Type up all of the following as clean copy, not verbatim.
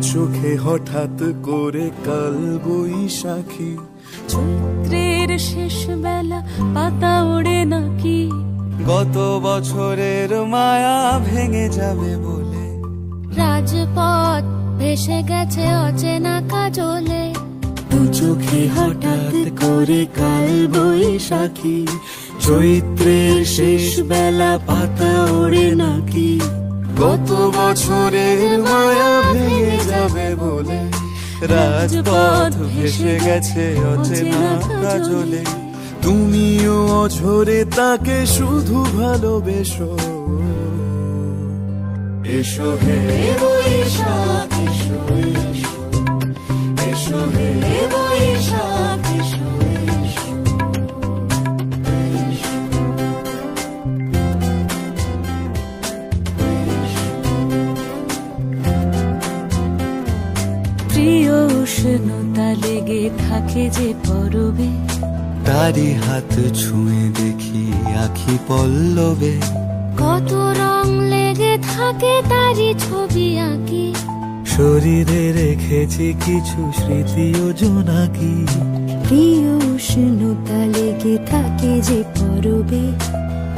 চোখে হঠাৎ করে কাল বৈশাখী, চৈত্রের শেষ বেলা পাতা ওড়ে নাকি, গত বছরের মায়া ভেঙে যাবে বলে, রাজপথ ভেসে গেছে অচেনা কাজলে, দু চোখে হঠাৎ করে কাল বৈশাখী, চৈত্রের শেষ বেলা পাতা ওড়ে নাকি, গত বছরের মায়া ভেঙে যাবে বলে, রাজপথ ভেসে গেছে অচেনা কাজলে। তুমিও অঝরে তাকে শুধু ভালোবেসো, এসো হে বৈশাখ এসো, এসো হে বৈশাখ এসো। প্রিয় উষ্ণতা লেগে থাকে যে পরবে, তারি হাত ছুঁয়ে দেখি আখি পল্লবে, কত রং লেগে থাকে তারই ছবি আঁকি, শরীরে রেখেছি কিছু স্মৃতি ও জোনাকি, প্রিয় উষ্ণতা লেগে থাকে যে পরবে,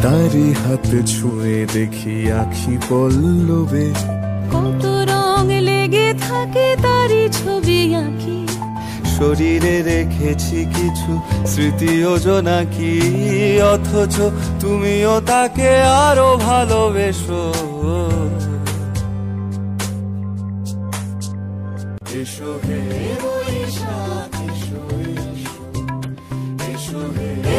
তারি হাত ছুঁয়ে দেখি আখি পল্লবে, কত রং লেগে থাকে তারই ছবি আঁকি, শরীরে রেখেছি কিছু স্মৃতি ও জোনাকি, অথচ তুমিও তাকে আরো ভালোবেসো, এসো হে বৈশাখ এসো, এসো হে